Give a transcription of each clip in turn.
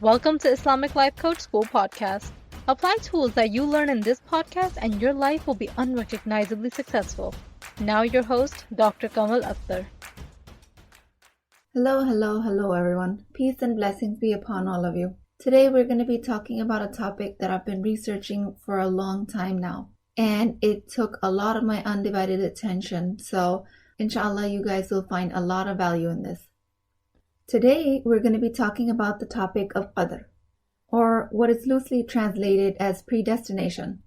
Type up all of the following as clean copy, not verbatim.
Welcome to Islamic Life Coach School Podcast. Apply tools that you learn in this podcast and your life will be unrecognizably successful. Now your host, Dr. Qadr. Hello everyone. Peace and blessings be upon all of you. Today we're going to be talking about a topic that I've been researching for a long time now. And it took a lot of my undivided attention. So InshaAllah, you guys will find a lot of value in this. Today we're going to be talking about the topic of Qadr, or what is loosely translated as predestination.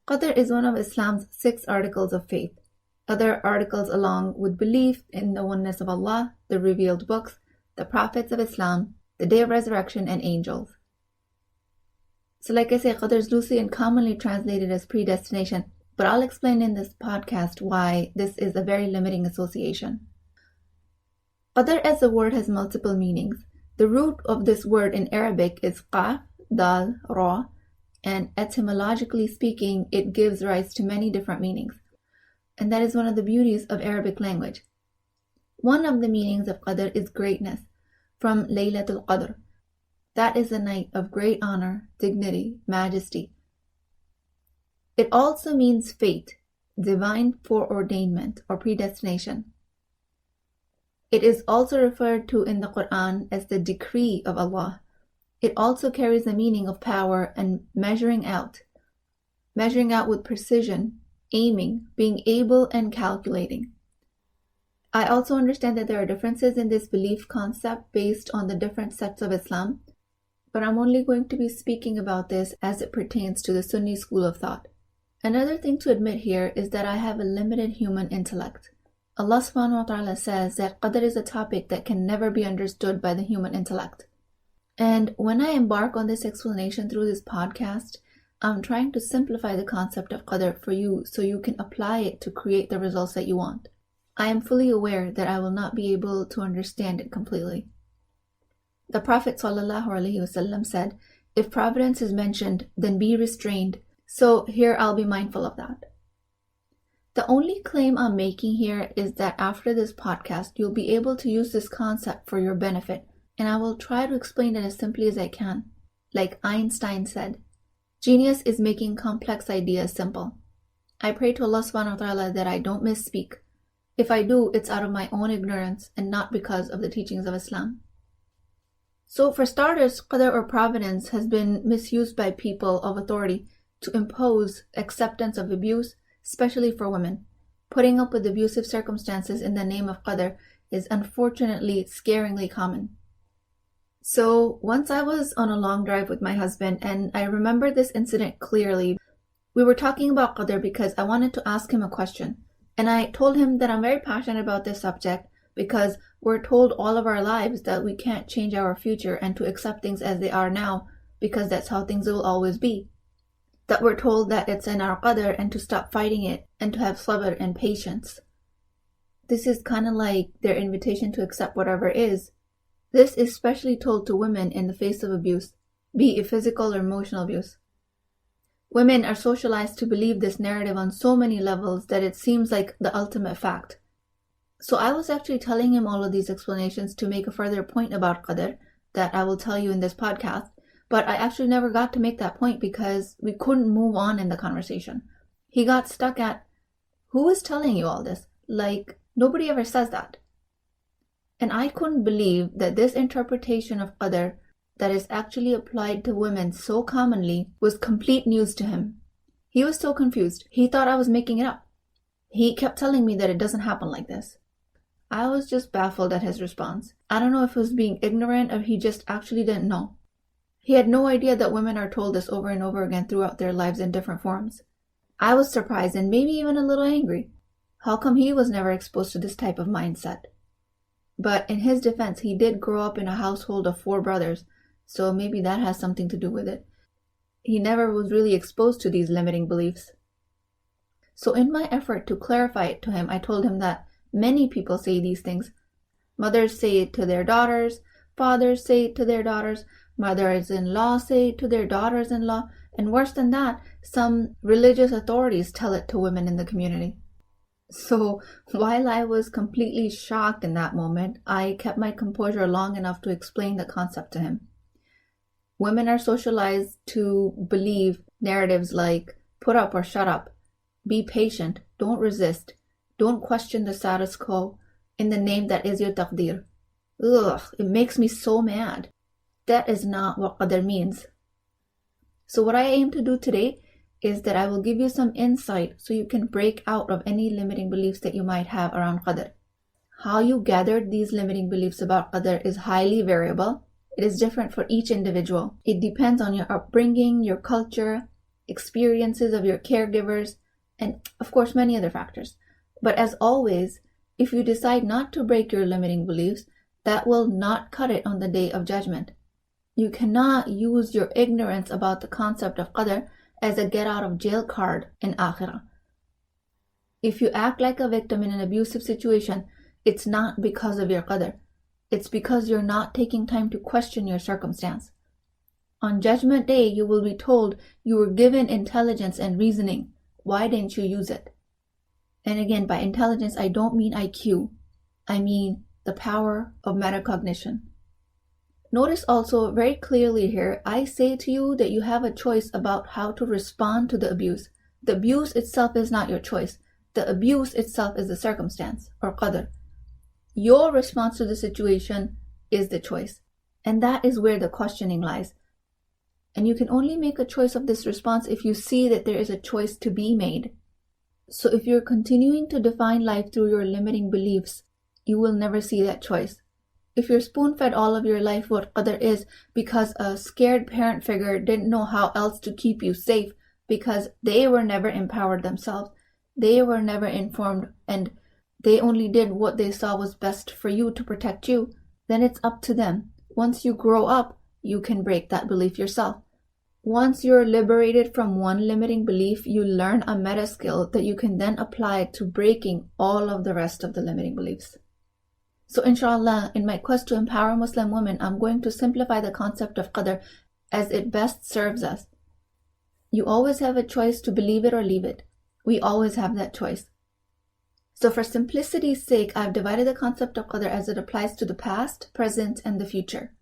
Qadr is one of Islam's 6 articles of faith. Other articles along with belief in the oneness of Allah, the revealed books, the prophets of Islam, the day of resurrection, and angels. So like I say, Qadr is loosely and commonly translated as predestination, but I'll explain in this podcast why this is a very limiting association. Qadr as the word has multiple meanings. The root of this word in Arabic is qaf, dal, ra, and etymologically speaking, it gives rise to many different meanings. And that is one of the beauties of Arabic language. One of the meanings of Qadr is greatness, from Laylatul Qadr. That is a night of great honor, dignity, majesty. It also means fate, divine foreordainment or predestination. It is also referred to in the Quran as the decree of Allah. It also carries the meaning of power and measuring out with precision, aiming, being able, and calculating. I also understand that there are differences in this belief concept based on the different sects of Islam, but I'm only going to be speaking about this as it pertains to the Sunni school of thought. Another thing to admit here is that I have a limited human intellect. Allah subhanahu wa ta'ala says that Qadr is a topic that can never be understood by the human intellect. And when I embark on this explanation through this podcast, I'm trying to simplify the concept of Qadr for you so you can apply it to create the results that you want. I am fully aware that I will not be able to understand it completely. The Prophet ﷺ said, if providence is mentioned, then be restrained. So here I'll be mindful of that. The only claim I'm making here is that after this podcast, you'll be able to use this concept for your benefit, and I will try to explain it as simply as I can. Like Einstein said, genius is making complex ideas simple. I pray to Allah subhanahu wa ta'ala that I don't misspeak. If I do, it's out of my own ignorance and not because of the teachings of Islam. So for starters, Qadr or providence has been misused by people of authority to impose acceptance of abuse, especially for women. Putting up with abusive circumstances in the name of Qadr is unfortunately scaringly common. So once I was on a long drive with my husband, and I remember this incident clearly. We were talking about Qadr because I wanted to ask him a question. And I told him that I'm very passionate about this subject because we're told all of our lives that we can't change our future and to accept things as they are now because that's how things will always be. That we're told that it's in our Qadr and to stop fighting it and to have sabr and patience. This is kind of like their invitation to accept whatever is. This is especially told to women in the face of abuse, be it physical or emotional abuse. Women are socialized to believe this narrative on so many levels that it seems like the ultimate fact. So I was actually telling him all of these explanations to make a further point about Qadr that I will tell you in this podcast, but I actually never got to make that point because we couldn't move on in the conversation. He got stuck at, who is telling you all this? Like, nobody ever says that. And I couldn't believe that this interpretation of Qadr that is actually applied to women so commonly was complete news to him. He was so confused. He thought I was making it up. He kept telling me that it doesn't happen like this. I was just baffled at his response. I don't know if he was being ignorant or he just actually didn't know. He had no idea that women are told this over and over again throughout their lives in different forms. I was surprised and maybe even a little angry. How come he was never exposed to this type of mindset? But in his defense, he did grow up in a household of 4 brothers, so maybe that has something to do with it. He never was really exposed to these limiting beliefs. So in my effort to clarify it to him, I told him that many people say these things. Mothers say it to their daughters, fathers say it to their daughters, mothers-in-law say it to their daughters-in-law, and worse than that, some religious authorities tell it to women in the community. So while I was completely shocked in that moment, I kept my composure long enough to explain the concept to him. Women are socialized to believe narratives like put up or shut up, be patient, don't resist, don't question the status quo in the name that is your taqdeer. Ugh, it makes me so mad. That is not what Qadr means. So what I aim to do today is that I will give you some insight so you can break out of any limiting beliefs that you might have around Qadr. How you gathered these limiting beliefs about Qadr is highly variable. It is different for each individual. It depends on your upbringing, your culture, experiences of your caregivers, and of course many other factors. But as always, if you decide not to break your limiting beliefs, that will not cut it on the day of judgment. You cannot use your ignorance about the concept of Qadr as a get out of jail card in Akhirah. If you act like a victim in an abusive situation, it's not because of your Qadr. It's because you're not taking time to question your circumstance. On Judgment Day, you will be told you were given intelligence and reasoning. Why didn't you use it? And again, by intelligence, I don't mean IQ. I mean the power of metacognition. Notice also very clearly here, I say to you that you have a choice about how to respond to the abuse. The abuse itself is not your choice. The abuse itself is the circumstance, or Qadr. Your response to the situation is the choice. And that is where the questioning lies. And you can only make a choice of this response if you see that there is a choice to be made. So if you're continuing to define life through your limiting beliefs, you will never see that choice. If you're spoon-fed all of your life what Qadr is because a scared parent figure didn't know how else to keep you safe because they were never empowered themselves, they were never informed, and they only did what they saw was best for you to protect you, then it's up to them. Once you grow up, you can break that belief yourself. Once you're liberated from one limiting belief, you learn a meta skill that you can then apply to breaking all of the rest of the limiting beliefs. So InshaAllah, in my quest to empower Muslim women, I'm going to simplify the concept of Qadr as it best serves us. You always have a choice to believe it or leave it. We always have that choice. So for simplicity's sake, I've divided the concept of Qadr as it applies to the past, present, and the future.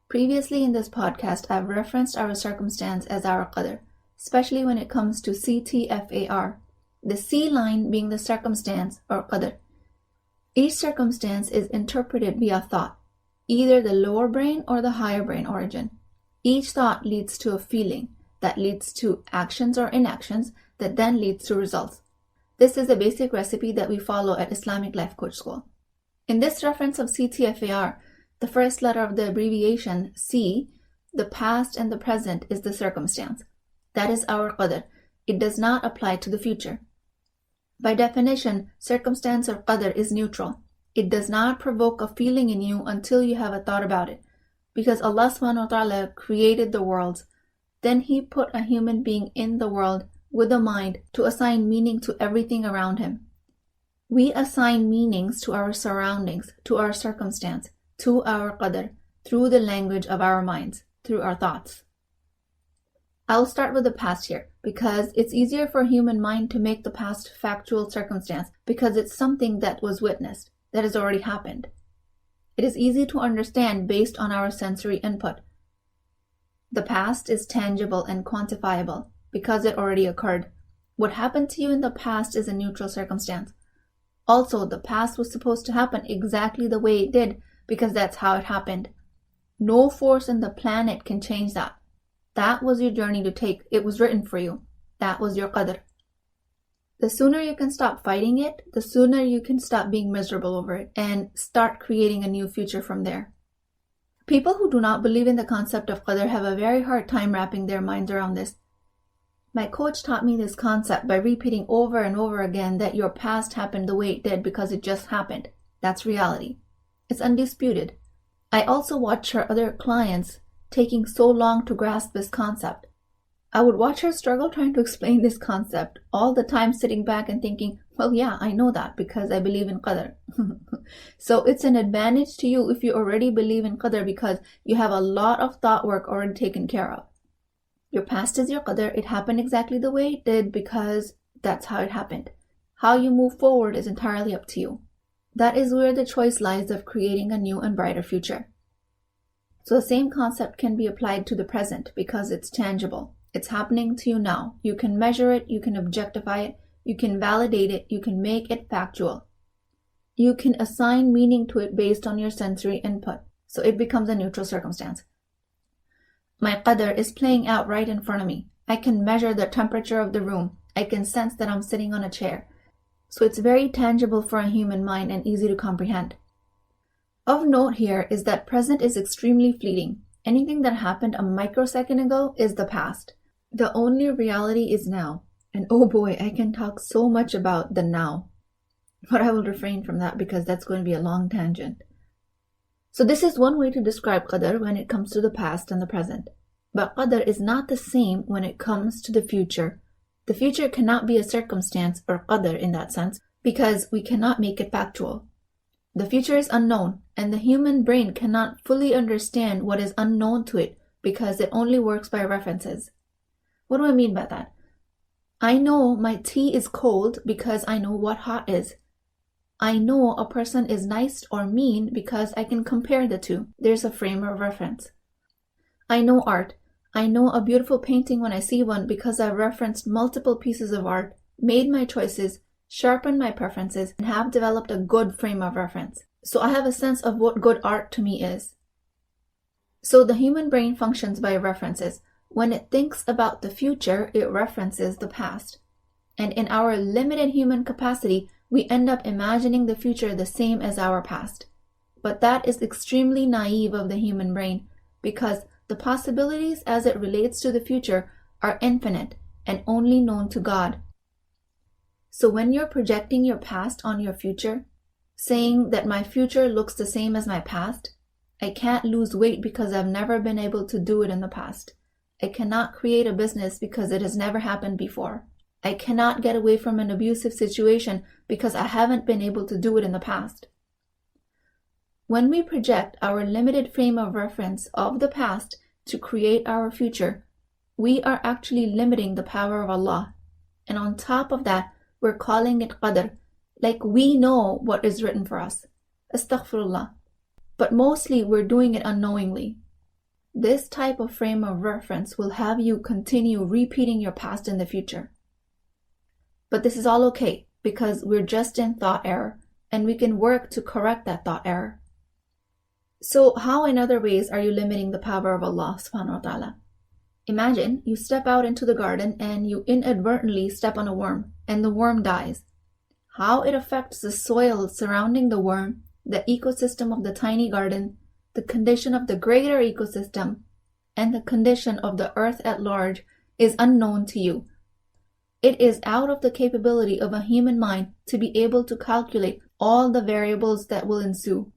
Previously in this podcast, I've referenced our circumstance as our Qadr, especially when it comes to CTFAR, the C line being the circumstance or Qadr. Each circumstance is interpreted via thought, either the lower brain or the higher brain origin. Each thought leads to a feeling that leads to actions or inactions that then leads to results. This is a basic recipe that we follow at Islamic Life Coach School. In this reference of CTFAR, the first letter of the abbreviation, C, the past and the present is the circumstance. That is our Qadr. It does not apply to the future. By definition, circumstance or Qadr is neutral. It does not provoke a feeling in you until you have a thought about it. Because Allah subhanahu wa ta'ala created the worlds, then He put a human being in the world with a mind to assign meaning to everything around him. We assign meanings to our surroundings, to our circumstance, to our Qadr, through the language of our minds, through our thoughts. I'll start with the past here, because it's easier for a human mind to make the past factual circumstance, because it's something that was witnessed, that has already happened. It is easy to understand based on our sensory input. The past is tangible and quantifiable, because it already occurred. What happened to you in the past is a neutral circumstance. Also, the past was supposed to happen exactly the way it did, because that's how it happened. No force in the planet can change that. That was your journey to take. It was written for you. That was your Qadr. The sooner you can stop fighting it, the sooner you can stop being miserable over it and start creating a new future from there. People who do not believe in the concept of Qadr have a very hard time wrapping their minds around this. My coach taught me this concept by repeating over and over again that your past happened the way it did because it just happened. That's reality. It's undisputed. I also watch her other clients taking so long to grasp this concept. I would watch her struggle trying to explain this concept, all the time sitting back and thinking, well, yeah, I know that because I believe in Qadr. So it's an advantage to you if you already believe in Qadr because you have a lot of thought work already taken care of. Your past is your Qadr. It happened exactly the way it did because that's how it happened. How you move forward is entirely up to you. That is where the choice lies of creating a new and brighter future. So the same concept can be applied to the present because it's tangible. It's happening to you now. You can measure it, you can objectify it, you can validate it, you can make it factual. You can assign meaning to it based on your sensory input. So it becomes a neutral circumstance. My qadr is playing out right in front of me. I can measure the temperature of the room. I can sense that I'm sitting on a chair. So it's very tangible for a human mind and easy to comprehend. Of note here is that present is extremely fleeting. Anything that happened a microsecond ago is the past. The only reality is now. And oh boy, I can talk so much about the now. But I will refrain from that because that's going to be a long tangent. So this is one way to describe qadr when it comes to the past and the present. But qadr is not the same when it comes to the future. The future cannot be a circumstance or qadr in that sense because we cannot make it factual. The future is unknown, and the human brain cannot fully understand what is unknown to it because it only works by references. What do I mean by that? I know my tea is cold because I know what hot is. I know a person is nice or mean because I can compare the two. There's a frame of reference. I know art. I know a beautiful painting when I see one because I've referenced multiple pieces of art, made my choices, sharpened my preferences, and have developed a good frame of reference. So I have a sense of what good art to me is. So the human brain functions by references. When it thinks about the future, it references the past. And in our limited human capacity, we end up imagining the future the same as our past. But that is extremely naive of the human brain because the possibilities as it relates to the future are infinite and only known to God. So when you're projecting your past on your future, saying that my future looks the same as my past, I can't lose weight because I've never been able to do it in the past. I cannot create a business because it has never happened before. I cannot get away from an abusive situation because I haven't been able to do it in the past. When we project our limited frame of reference of the past to create our future, we are actually limiting the power of Allah. And on top of that, we're calling it qadr, like we know what is written for us. Astaghfirullah. But mostly we're doing it unknowingly. This type of frame of reference will have you continue repeating your past in the future. But this is all okay because we're just in thought error and we can work to correct that thought error. So how in other ways are you limiting the power of Allah subhanahu wa ta'ala? Imagine you step out into the garden and you inadvertently step on a worm and the worm dies. How it affects the soil surrounding the worm, the ecosystem of the tiny garden, the condition of the greater ecosystem, and the condition of the earth at large is unknown to you. It is out of the capability of a human mind to be able to calculate all the variables that will ensue.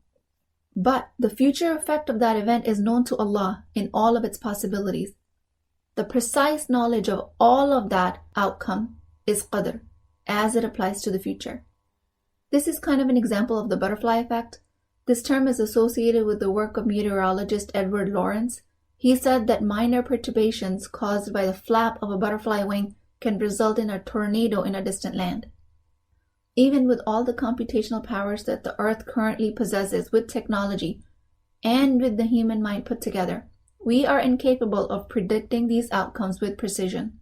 But the future effect of that event is known to Allah in all of its possibilities. The precise knowledge of all of that outcome is qadr, as it applies to the future. This is kind of an example of the butterfly effect. This term is associated with the work of meteorologist Edward Lawrence. He said that minor perturbations caused by the flap of a butterfly wing can result in a tornado in a distant land. Even with all the computational powers that the earth currently possesses with technology and with the human mind put together, we are incapable of predicting these outcomes with precision.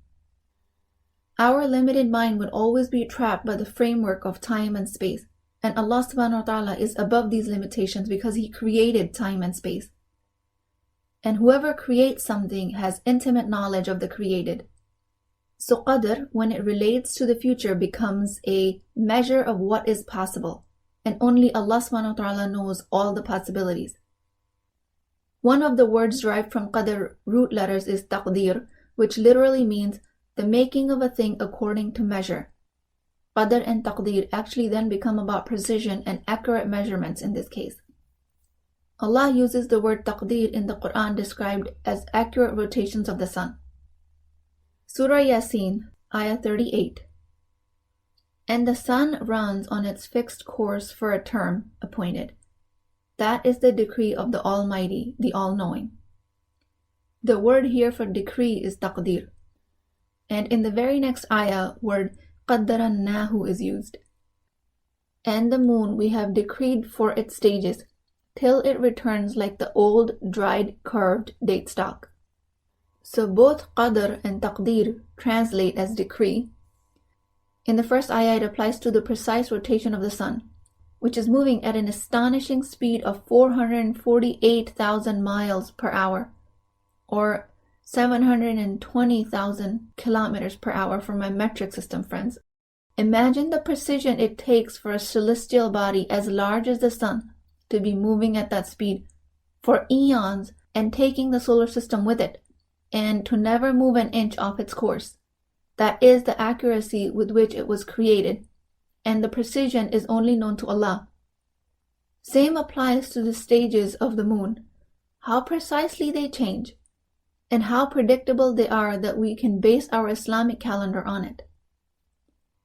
Our limited mind would always be trapped by the framework of time and space, and Allah subhanahu wa ta'ala is above these limitations because He created time and space. And whoever creates something has intimate knowledge of the created. So qadr, when it relates to the future, becomes a measure of what is possible, and only Allah subhanahu wa ta'ala knows all the possibilities. One of the words derived from qadr root letters is taqdir, which literally means the making of a thing according to measure. Qadr and taqdir actually then become about precision and accurate measurements in this case. Allah uses the word taqdir in the Quran described as accurate rotations of the sun. Surah Yasin, Ayah 38. And the sun runs on its fixed course for a term appointed. That is the decree of the Almighty, the All-Knowing. The word here for decree is taqdir. And in the very next ayah, word qaddarannahu is used. And the moon we have decreed for its stages, till it returns like the old, dried, curved date stalk. So both Qadr and Taqdir translate as decree. In the first ayah, it applies to the precise rotation of the sun, which is moving at an astonishing speed of 448,000 miles per hour, or 720,000 kilometers per hour for my metric system friends. Imagine the precision it takes for a celestial body as large as the sun to be moving at that speed for eons and taking the solar system with it, and to never move an inch off its course. That is the accuracy with which it was created, and the precision is only known to Allah. Same applies to the stages of the moon, how precisely they change, and how predictable they are that we can base our Islamic calendar on it.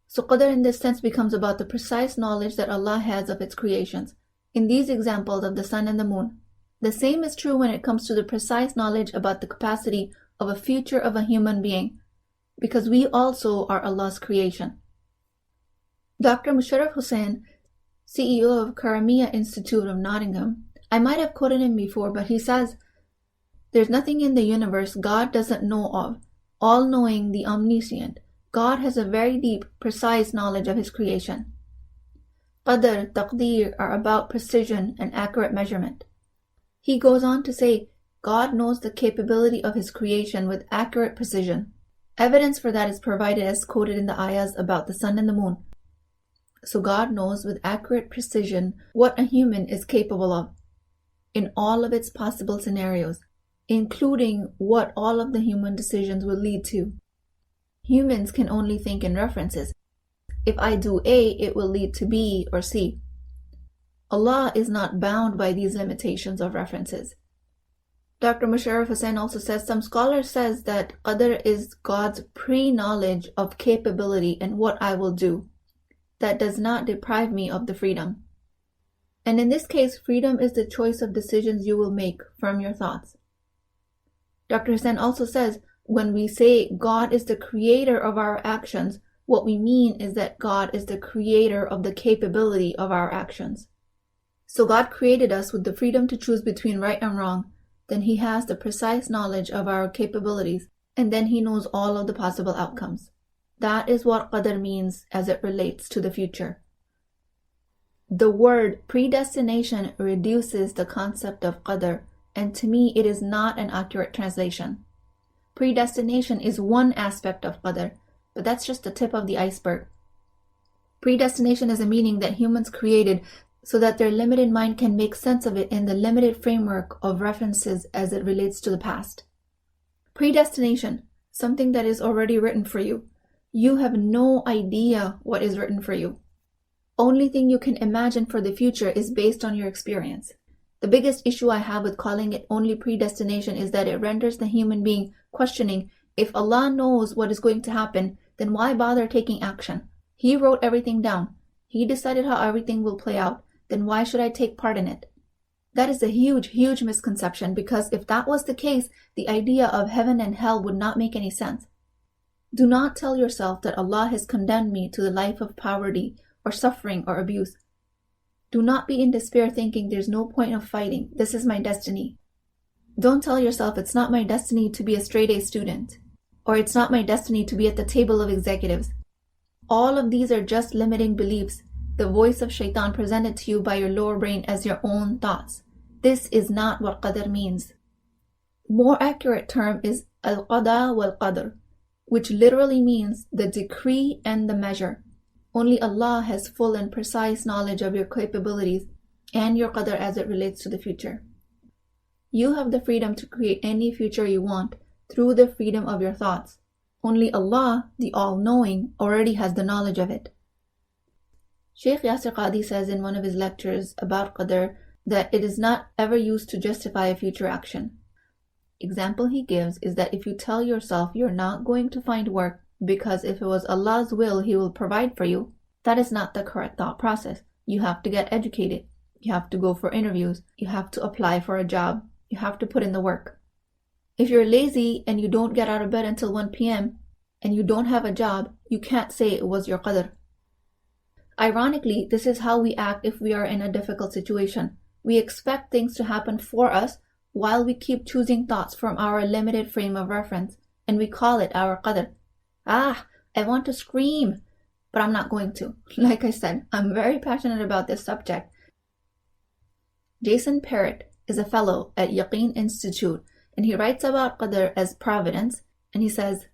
So Qadr in this sense becomes about the precise knowledge that Allah has of its creations. In these examples of the sun and the moon, the same is true when it comes to the precise knowledge about the capacity of a future of a human being, because we also are Allah's creation. Dr. Musharraf Hussain, CEO of Karamia Institute of Nottingham, I might have quoted him before, but he says, "There's nothing in the universe God doesn't know of, all-knowing, the omniscient. God has a very deep, precise knowledge of His creation." Qadr, Taqdir are about precision and accurate measurement. He goes on to say, God knows the capability of His creation with accurate precision. Evidence for that is provided as quoted in the ayahs about the sun and the moon. So God knows with accurate precision what a human is capable of in all of its possible scenarios, including what all of the human decisions will lead to. Humans can only think in references. If I do A, it will lead to B or C. Allah is not bound by these limitations of references. Dr. Musharraf Hussain also says, some scholars says that Qadr is God's pre-knowledge of capability and what I will do. That does not deprive me of the freedom. And in this case, freedom is the choice of decisions you will make from your thoughts. Dr. Hussain also says, when we say God is the creator of our actions, what we mean is that God is the creator of the capability of our actions. So God created us with the freedom to choose between right and wrong. Then He has the precise knowledge of our capabilities, and then He knows all of the possible outcomes. That is what Qadr means as it relates to the future. The word predestination reduces the concept of Qadr, and to me it is not an accurate translation. Predestination is one aspect of Qadr, but that's just the tip of the iceberg. Predestination is a meaning that humans created so that their limited mind can make sense of it in the limited framework of references as it relates to the past. Predestination, something that is already written for you. You have no idea what is written for you. Only thing you can imagine for the future is based on your experience. The biggest issue I have with calling it only predestination is that it renders the human being questioning, if Allah knows what is going to happen, then why bother taking action? He wrote everything down. He decided how everything will play out. Then why should I take part in it? That is a huge, huge misconception, because if that was the case, the idea of heaven and hell would not make any sense. Do not tell yourself that Allah has condemned me to the life of poverty or suffering or abuse. Do not be in despair thinking there's no point of fighting. This is my destiny. Don't tell yourself it's not my destiny to be a straight-A student, or it's not my destiny to be at the table of executives. All of these are just limiting beliefs, the voice of shaitan presented to you by your lower brain as your own thoughts. This is not what Qadr means. More accurate term is al-qada wal-qadr, which literally means the decree and the measure. Only Allah has full and precise knowledge of your capabilities and your qadr as it relates to the future. You have the freedom to create any future you want through the freedom of your thoughts. Only Allah, the all-knowing, already has the knowledge of it. Sheikh Yasir Qadi says in one of his lectures about Qadr that it is not ever used to justify a future action. Example he gives is that if you tell yourself you're not going to find work because if it was Allah's will, He will provide for you, that is not the correct thought process. You have to get educated. You have to go for interviews. You have to apply for a job. You have to put in the work. If you're lazy and you don't get out of bed until 1 p.m. and you don't have a job, you can't say it was your qadr. Ironically, this is how we act if we are in a difficult situation. We expect things to happen for us while we keep choosing thoughts from our limited frame of reference, and we call it our Qadr. I want to scream, but I'm not going to. Like I said, I'm very passionate about this subject. Jason Parrott is a fellow at Yaqeen Institute, and he writes about Qadr as providence, and he says,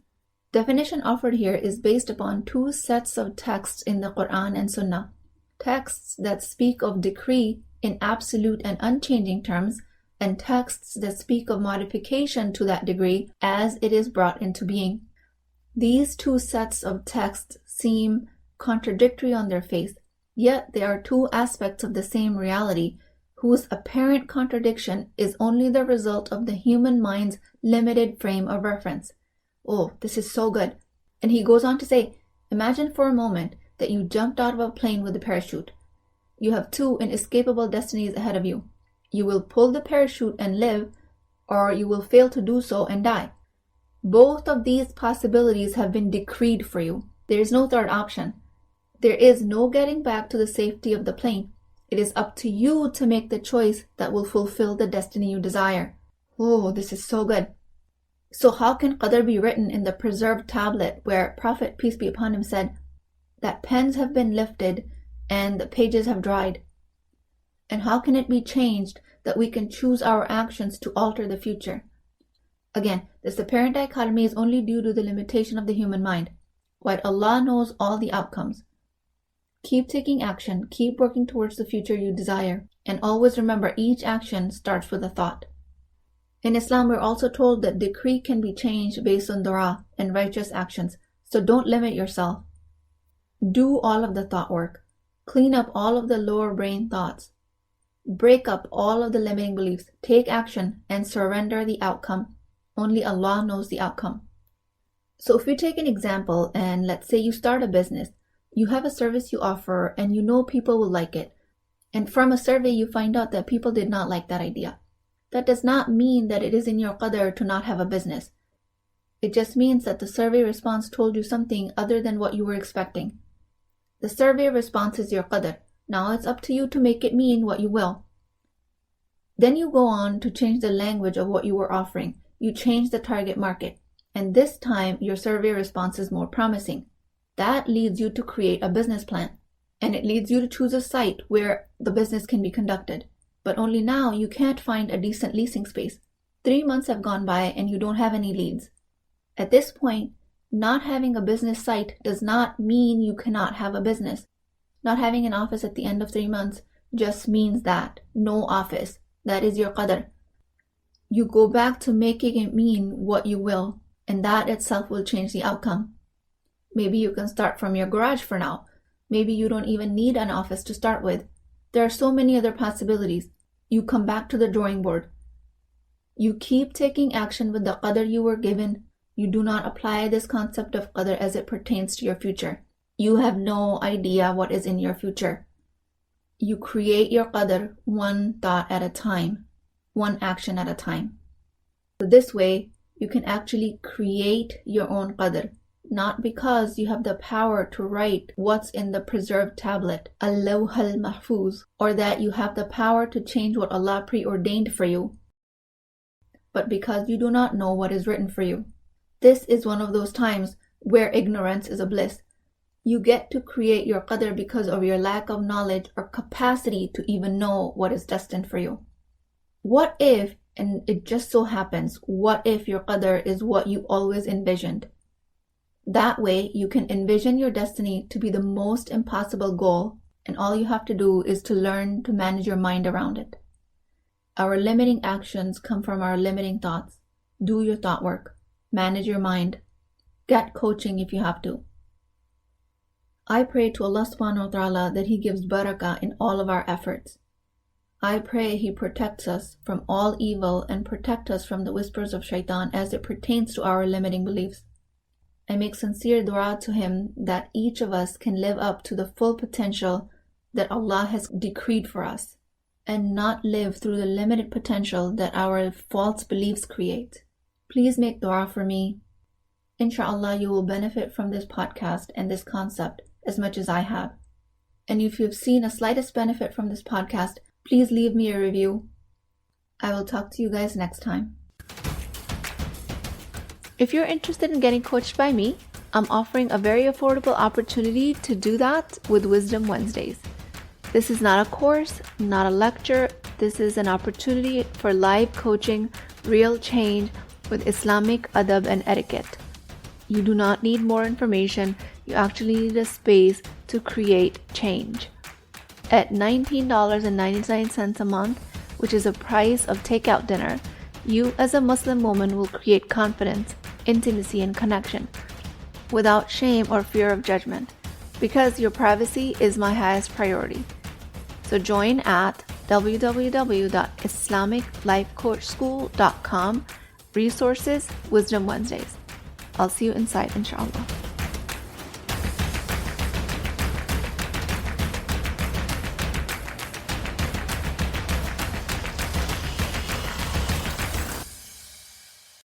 definition offered here is based upon two sets of texts in the Quran and Sunnah. Texts that speak of decree in absolute and unchanging terms, and texts that speak of modification to that degree as it is brought into being. These two sets of texts seem contradictory on their face, yet they are two aspects of the same reality, whose apparent contradiction is only the result of the human mind's limited frame of reference. Oh, this is so good. And he goes on to say, imagine for a moment that you jumped out of a plane with a parachute. You have two inescapable destinies ahead of you. You will pull the parachute and live, or you will fail to do so and die. Both of these possibilities have been decreed for you. There is no third option. There is no getting back to the safety of the plane. It is up to you to make the choice that will fulfill the destiny you desire. Oh, this is so good. So how can Qadr be written in the preserved tablet where Prophet, peace be upon him, said that pens have been lifted and the pages have dried? And how can it be changed that we can choose our actions to alter the future? Again, this apparent dichotomy is only due to the limitation of the human mind, while Allah knows all the outcomes. Keep taking action, keep working towards the future you desire, and always remember each action starts with a thought. In Islam, we're also told that decree can be changed based on dua and righteous actions, so don't limit yourself. Do all of the thought work. Clean up all of the lower brain thoughts. Break up all of the limiting beliefs. Take action and surrender the outcome. Only Allah knows the outcome. So if we take an example and let's say you start a business, you have a service you offer and you know people will like it. And from a survey you find out that people did not like that idea. That does not mean that it is in your qadr to not have a business. It just means that the survey response told you something other than what you were expecting. The survey response is your qadr. Now it's up to you to make it mean what you will. Then you go on to change the language of what you were offering. You change the target market. And this time your survey response is more promising. That leads you to create a business plan. And it leads you to choose a site where the business can be conducted. But only now you can't find a decent leasing space. 3 months have gone by and you don't have any leads. At this point, not having a business site does not mean you cannot have a business. Not having an office at the end of 3 months just means that. No office. That is your qadr. You go back to making it mean what you will, and that itself will change the outcome. Maybe you can start from your garage for now. Maybe you don't even need an office to start with. There are so many other possibilities. You come back to the drawing board. You keep taking action with the qadr you were given. You do not apply this concept of qadr as it pertains to your future. You have no idea what is in your future. You create your qadr one thought at a time, one action at a time. So this way, you can actually create your own qadr, not because you have the power to write what's in the preserved tablet, al-lawh al-mahfuz, or that you have the power to change what Allah preordained for you, but because you do not know what is written for you. This is one of those times where ignorance is a bliss. You get to create your qadr because of your lack of knowledge or capacity to even know what is destined for you. What if, and it just so happens, what if your qadr is what you always envisioned? That way, you can envision your destiny to be the most impossible goal, and all you have to do is to learn to manage your mind around it. Our limiting actions come from our limiting thoughts. Do your thought work. Manage your mind. Get coaching if you have to. I pray to Allah subhanahu wa ta'ala that He gives barakah in all of our efforts. I pray He protects us from all evil and protect us from the whispers of shaitan as it pertains to our limiting beliefs. I make sincere dua to Him that each of us can live up to the full potential that Allah has decreed for us and not live through the limited potential that our false beliefs create. Please make dua for me. InshaAllah, you will benefit from this podcast and this concept as much as I have. And if you have seen a slightest benefit from this podcast, Please leave me a review. I will talk to you guys next time. If you're interested in getting coached by me, I'm offering a very affordable opportunity to do that with Wisdom Wednesdays. This is not a course, not a lecture. This is an opportunity for live coaching, real change with Islamic adab and etiquette. You do not need more information. You actually need a space to create change. At $19.99 a month, which is the price of takeout dinner, you as a Muslim woman will create confidence, intimacy, and connection without shame or fear of judgment, because your privacy is my highest priority. So join at www.islamiclifecoachschool.com, resources, Wisdom Wednesdays. I'll see you inside, InshaAllah.